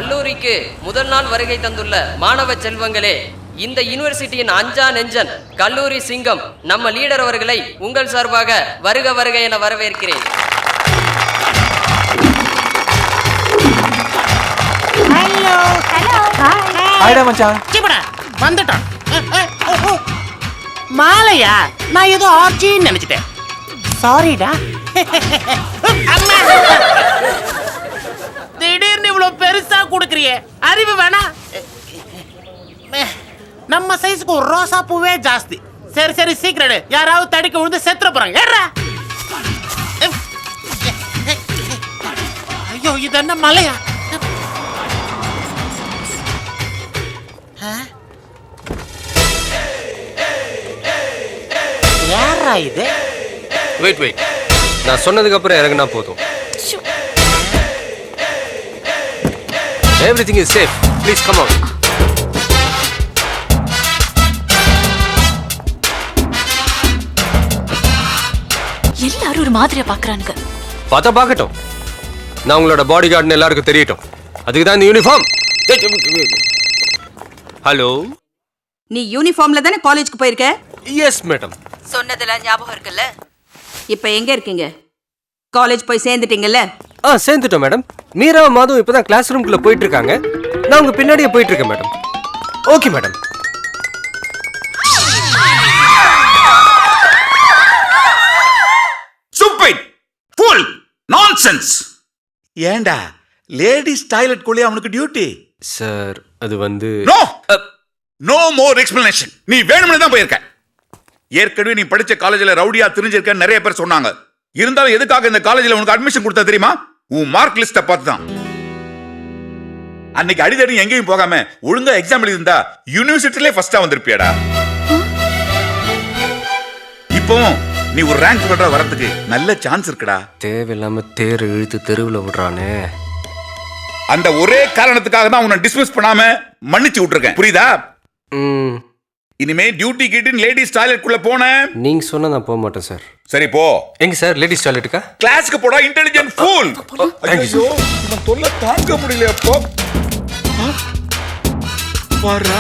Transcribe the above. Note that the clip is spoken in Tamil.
கல்லூரிக்கு முதல் நாள் வருகை தந்துள்ள மாணவ செல்வங்களே, இந்த யூனிவர்சிட்டியின் அஞ்சா நெஞ்சன் கல்லூரி சிங்கம் நம்ம லீடர் அவர்களை உங்கள் சார்பாக வருக வருக என வரவேற்கிறேன். ஹலோ ஹலோ ஹாய்டா மச்சான். சிபடா வந்துட்டான். மாலையா? நான் ஏதோ ஆர்ச்சின்னு நினைச்சிட்டேன். சாரிடா. திடீர்னு இவ்வளவு பெருசா கொடுக்கறியே, அறிவு வேணா? நம்ம சைஸ்க்கு ஒரு ரோசா பூவே ஜாஸ்தி. சரி சரி சீக்கிரம், யாராவது தடிக்க விழுந்து செத்துற போறாங்க. ஏறா. ஐயோ, இது என்ன மலையா? யாரா இது? வெயிட், நான் சொன்னதுக்கு அப்புறம் இறங்குனா போதும். Everything is safe, please come on. எல்லாரும் ஒரு மாதிரியா பாக்குறானுங்க. பார்த்தா பார்க்கட்டும், நான் உங்களோட பாடி கார்டுன்னு எல்லாருக்கும் தெரியட்டும். அதுக்கு தான் இந்த யூனிஃபார்ம். ஹலோ, நீ யூனிஃபார்ம்ல தானே காலேஜ்க்கு போயிருக்க? Yes madam. சொன்னதெல்லாம் ஞாபகம் இருக்குல்ல? இப்போ எங்க இருக்கீங்க? காலேஜ் போய் சேர்ந்துட்டீங்கல்ல? சேர்ந்துட்டோம் மேடம். மீரா மாதவ் இப்பதான் கிளாஸ் ரூம்குள்ள போயிட்டு இருக்காங்க. நான் உங்க பின்னாடியே போயிட்டு இருக்கேன் madam. Okay madam. Stupid fool nonsense. ஏண்டா லேடிஸ் டாய்லெட் குள்ளே அவனுக்கு டியூட்டி? சார், அது வந்து நோ மோர் எக்ஸ்பிளனேஷன். நீ வேணும்னு தான் போயிருக்க. ஏற்கனவே நீ படிச்ச காலேஜ்ல ரவுடியா தெரிஞ்சிருக்க நிறைய பேர் சொன்னாங்க. இருந்தாலும் எதுக்காக இந்த காலேஜ்ல உனக்கு அட்மிஷன் கொடுத்தா தெரியுமா? உன் மார்க் லிஸ்ட பார்த்து தான். அன்னைக்கு அடிதடி எங்கேயும் போகாம ஒழுங்கா எக்ஸாம் எழுதிருந்தா யூனிவர்சிட்டிலே ஃபர்ஸ்டா வந்திருப்பியாடா. இப்போ நீ ஒரு ரேங்க் ஹோல்டரா வரதுக்கு நல்ல சான்ஸ் இருக்குடா. தேவையில்லாம தேர் இழுத்து தெருவில் விடுறானே. அந்த ஒரே காரணத்துக்காக தான் உன்னை டிஸ்மிஸ் பண்ணாம மன்னிச்சு விட்டுருக்கேன். புரியுதா? இனிமே டியூட்டி கிட்டின் லேடிஸ் டாய்லெட் குள்ள போன நீங்க சொன்னா நான் போக மாட்டேன் சார். சரி போ. எங்க சார் லேடிஸ் டாய்லெட்டுக்கா? கிளாஸ்க்கு போடா இன்டெலிஜென்ட் ஃபூல். ஐயோ, இவன் தொல்லை தாங்க முடியல. அப்போ பாருடா.